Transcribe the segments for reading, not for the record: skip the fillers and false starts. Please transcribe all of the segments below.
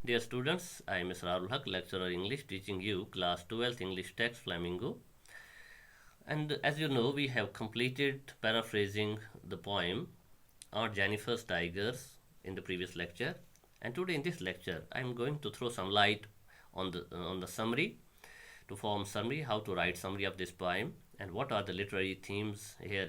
Dear students, I am Mr. Haq, lecturer English, teaching you class 12th English text Flamingo. And as you know, we have completed paraphrasing the poem Aunt Jennifer's Tigers in the previous lecture. And today in this lecture, I am going to throw some light on the summary, to form summary, how to write summary of this poem, and what are the literary themes here,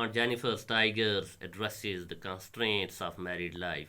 Aunt Jennifer's Tigers addresses the constraints of married life.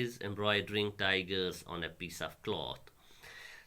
is embroidering tigers on a piece of cloth.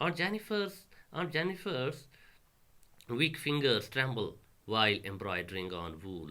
Aunt Jennifer's weak fingers tremble while embroidering on wool.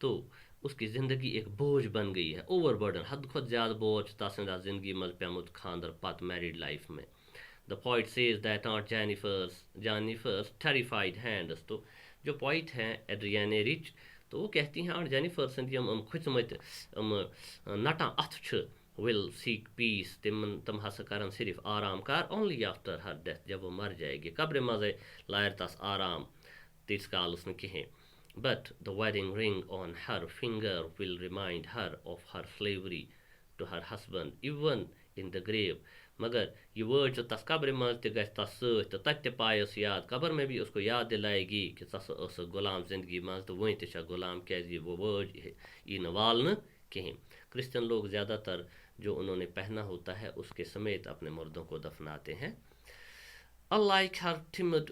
تو اس کی زندگی ایک بوجھ بن گئی ہے، over burden, حد کھت زیادہ بوجھ تسند زندگی مز پیمت خاندر پت میریڈ لائف میں. The poet says that Aunt Jennifer's terrified hands. تو جو پوائٹ ہیں ایڈریانے رچ، تو وہ کہتی ہیں آنٹ جینیفر سند یم کھچمت نٹاں اتھ چھ ول سیک پیس، تم ہسا کرن صرف آرام کار اونلی آفٹر ہر ڈیتھ، جب وہ مر جائے گی قبر مزے لائر تس آرام تیس کالس نہ کہیں. But the wedding ring on her finger will remind her of her slavery to her husband even in the grave. مگر یہ ورڈ جو تس قبر مز تہ گژھِ تس ست تو تتہ پایس یاد، قبر میں بھی اس کو یاد دلائے گی کہ ژٕ ٲسٕکھ غلام زندگی مز تو وۄنۍ تہِ چھےٚ غلام، کیازِ وہ ورڈ ای نہ والنہٕ کہین. کرسچن لوگ زیادہ تر جو انہوں نے پہنا ہوتا ہے اس کے سمیت اپنے مردوں کو دفناتے ہیں. Unlike her timid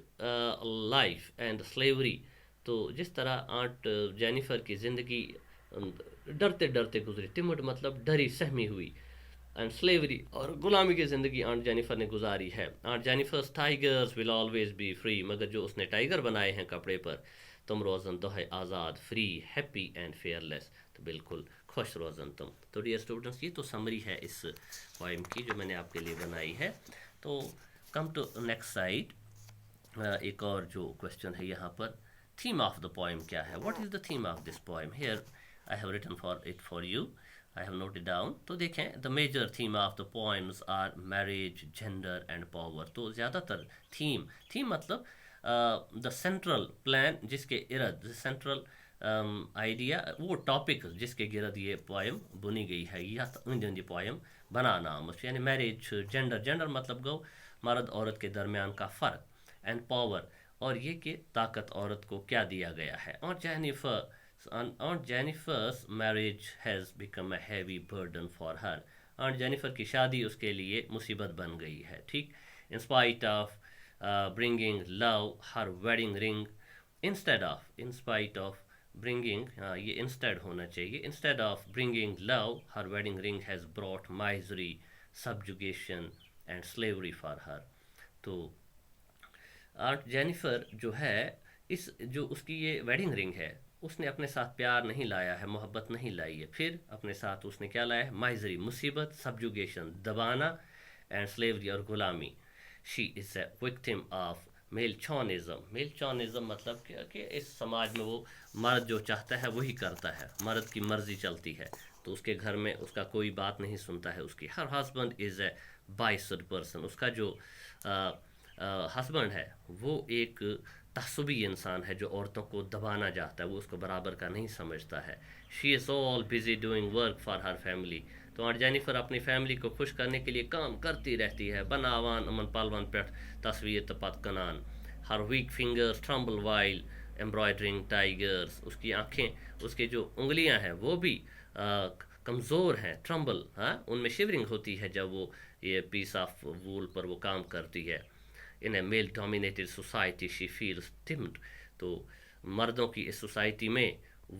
life and slavery، تو جس طرح آنٹ جینیفر کی زندگی ڈرتے ڈرتے گزری، ٹمڈ مطلب ڈری سہمی ہوئی، اینڈ سلیوری اور غلامی کی زندگی آنٹ جینیفر نے گزاری ہے. Aunt Jennifer's tigers will always be free, مگر جو اس نے ٹائیگر بنائے ہیں کپڑے پر، تم روزن دہے آزاد، فری، ہیپی اینڈ فیئر لیس، تو بالکل خوش روزن تم. تو ڈیئر اسٹوڈنٹس، یہ تو سمری ہے اس پوائم کی جو میں نے آپ کے لیے بنائی ہے. تو کم ٹو نیکسٹ سائڈ، ایک اور جو کوشچن ہے یہاں پر، تھیم آف دا پوائم کیا ہے؟ What is the theme of this poem? Here I have written for it for you, I have noted down. تو دیکھیں، the major theme of the poems are marriage, gender and power. تو زیادہ تر theme مطلب the central plan جس کے ارد، central idea, وہ ٹاپک جس کے گرد یہ پوائم بنی گئی ہے، یتھ اند اند یہ پوائم بنانا آمت، یعنی میریج، جینڈر مطلب گو مرد عورت کے درمیان کا فرق، اینڈ پاور، اور یہ کہ طاقت عورت کو کیا دیا گیا ہے. Aunt Jennifer's marriage has become a heavy burden for her. Aunt Jennifer کی شادی اس کے لیے مصیبت بن گئی ہے، ٹھیک. In spite of bringing love, her wedding ring, in spite of bringing، یہ instead ہونا چاہیے، instead of bringing love, her wedding ring has brought misery, subjugation and slavery for her. تو آنٹ جینیفر جو ہے، اس کی یہ ویڈنگ رنگ ہے، اس نے اپنے ساتھ پیار نہیں لایا ہے، محبت نہیں لائی ہے. پھر اپنے ساتھ اس نے کیا لایا ہے؟ مائزری، مصیبت، سبجوگیشن، دبانا، اینڈ سلیوری اور غلامی. شی از اے وکٹم آف میل چانزم مطلب کہ اس سماج میں وہ مرد جو چاہتا ہے وہی کرتا ہے، مرد کی مرضی چلتی ہے، تو اس کے گھر میں اس کا کوئی بات نہیں سنتا ہے اس کی. Her husband is a biased person, اس کا جو ہسبینڈ ہے وہ ایک تعصبی انسان ہے جو عورتوں کو دبانا چاہتا ہے، وہ اس کو برابر کا نہیں سمجھتا ہے. She is all busy doing work for her family. تو آنٹ جینیفر اپنی فیملی کو خوش کرنے کے لیے کام کرتی رہتی ہے، بناوان امن پلون پہ تصویر تو پت کنان. Her weak fingers tremble while embroidering tigers, اس کی آنکھیں، اس کے جو انگلیاں ہیں وہ بھی کمزور ہیں، ٹرمبل، ان میں شیورنگ ہوتی ہے جب وہ یہ پیس آف وول پر وہ کام کرتی ہے. In a male dominated society she feels timid. تو مردوں کی اس سوسائٹی میں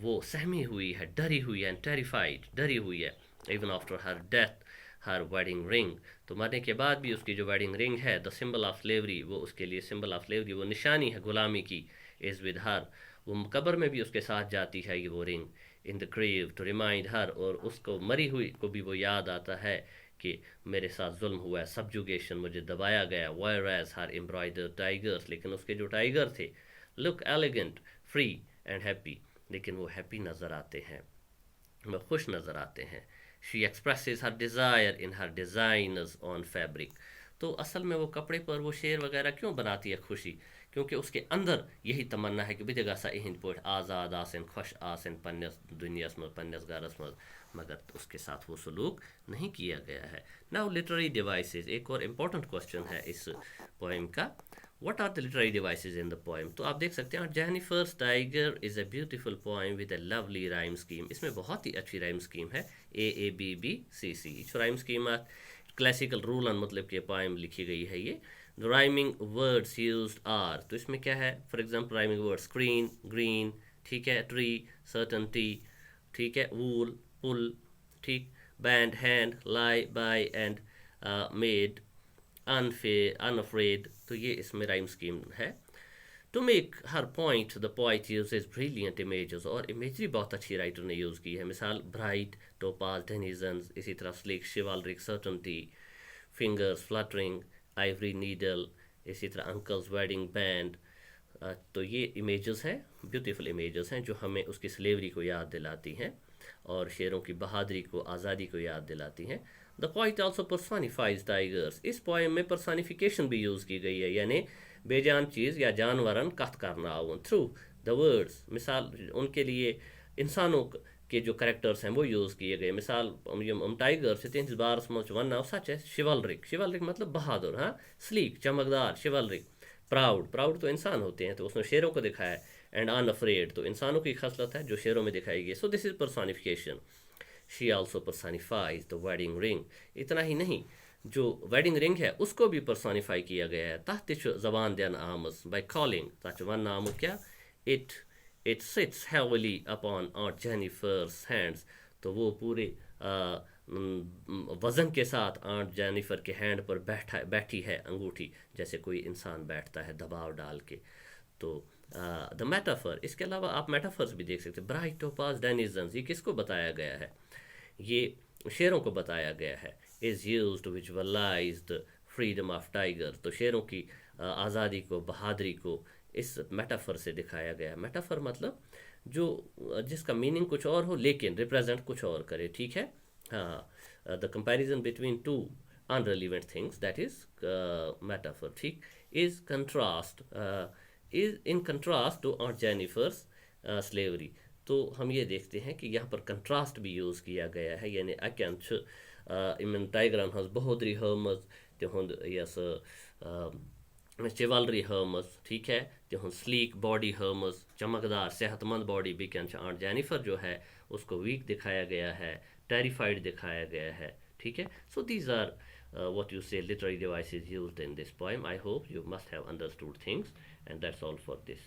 وہ سہمی ہوئی ہے، ڈری ہوئی ہے، terrified، ڈری ہوئی ہے. even after her death her wedding ring، تو مرنے کے بعد بھی اس کی جو ویڈنگ رنگ ہے، the symbol of slavery، وہ اس کے لیے symbol of slavery، وہ نشانی ہے غلامی کی، is with her، وہ قبر میں بھی اس کے ساتھ جاتی ہے یہ وہ رنگ. in the grave to remind her، اور اس کو مری ہوئی کو بھی وہ یاد آتا ہے کہ میرے ساتھ ظلم ہوا ہے، سبجوگیشن، مجھے دبایا گیا. whereas her embroidered tigers، لیکن اس کے جو ٹائیگر تھے، look elegant، free and happy، لیکن وہ ہیپی نظر آتے ہیں، وہ خوش نظر آتے ہیں. she expresses her desire in her designs on fabric. تو اصل میں وہ کپڑے پر وہ شعر وغیرہ کیوں بناتی ہے؟ خوشی، کیونکہ اس کے اندر یہی تمنا ہے کہ بتہ گژھا اہند پٲٹھۍ آزاد آسن، خوش آسن پننس دنیاس مز، پننس گھرس مز، مگر اس کے ساتھ وہ سلوک نہیں کیا گیا ہے. ناؤ لٹریری ڈیوائسز، ایک اور امپورٹنٹ کوشچن ہے اس پوئم کا. What are the literary devices in the poem? تو آپ دیکھ سکتے ہیں Jennifer's tiger is a beautiful poem with a lovely rhyme scheme. اس میں بہت ہی اچھی رائم اسکیم ہے، AABBCC. Rhyme scheme classical rule ان مطلب کہ پوئم لکھی گئی ہے. یہ رائمنگ ورڈس یوزڈ آر، تو اس میں کیا ہے؟ For example rhyming word screen, green, ٹھیک ہے، ٹری، سرٹنٹی، ٹھیک ہے، وول، پل، ٹھیک، بینڈ، ہینڈ، لائی، بائی اینڈ میڈ، انفریڈ. تو یہ اس میں رائم اسکیم ہے. To make her point, the poet uses brilliant images, اور imagery بہت اچھی رائٹر نے یوز کی ہے. مثال bright, topaz, denizens, اسی طرح sleek, chivalric, certainty, fingers, fluttering, ivory needle, اسی طرح uncle's wedding band. تو یہ امیجز ہیں، بیوٹیفل امیجز ہیں جو ہمیں اس کی سلیوری کو یاد دلاتی ہیں اور شیروں کی بہادری کو، آزادی کو یاد دلاتی ہیں. The poet also personifies tigers. اس پوائم میں پرسانیفیکیشن بھی یوز کی گئی ہے، یعنی بے جان چیز یا جانورن کتھ کرنا آون تھرو دا ورڈس. مثال ان کے لیے انسانوں کے جو کریکٹرس ہیں وہ یوز کیے گئے. مثال ٹائگر سے تہندس بارس مجھ ون سچ ہے شیولرک. شیولرک مطلب بہادر، ہاں. سلیک چمکدار، شیولرک. پراؤڈ، پراؤڈ تو انسان ہوتے ہیں تو اس نے شیروں کو دکھایا ہے. اینڈ ان افریڈ تو انسانوں کی خصلت ہے جو شیروں میں دکھائی گئی. سو دس از پرسانیفیکیشن. شی آلسو پرسانیفائز دا ویڈنگ رنگ. اتنا ہی نہیں، جو ویڈنگ رنگ ہے اس کو بھی پرسانیفائی کیا گیا ہے. تحت زبان دین آمز بائی کالنگ تک ون آمد کیا it sits heavily upon aunt Jennifer's hands. تو وہ پورے وزن کے ساتھ آنٹ جینیفر کے ہینڈ پر بیٹھی ہے انگوٹھی، جیسے کوئی انسان بیٹھتا ہے دباؤ ڈال کے. تو دا میٹافر، اس کے علاوہ آپ میٹافرس بھی دیکھ سکتے ہیں. برائٹ ٹوپاز ڈینیزنز، یہ کس کو بتایا گیا ہے؟ یہ شیروں کو بتایا گیا ہے. Is use to visualize the freedom of tiger. تو شیروں کی آزادی کو، بہادری کو اس میٹافر سے دکھایا گیا ہے. میٹافر مطلب جو جس کا میننگ کچھ اور ہو لیکن ریپرزینٹ کچھ اور کرے. ٹھیک ہے، ہاں. The comparison between two unrelevant things, that is metaphor. ٹھیک. is contrast is in contrast to Aunt Jennifer's slavery. تو ہم یہ دیکھتے ہیں کہ یہاں پر کنٹراسٹ بھی یوز کیا گیا ہے، یعنی اکین چھ یمن ٹائگرن ہنز بہودری ہمز، تہند یس چیولری ہمز. ٹھیک ہے، تہند سلیک باڈی ہمز، چمکدار صحت مند باڈی. بیکن آنٹ جینیفر جو ہے اس کو ویک دکھایا گیا ہے، ٹیریفائڈ دکھایا گیا ہے. ٹھیک ہے. So these are what you say literary devices used in this poem. I hope you must have understood things, and that's all for this.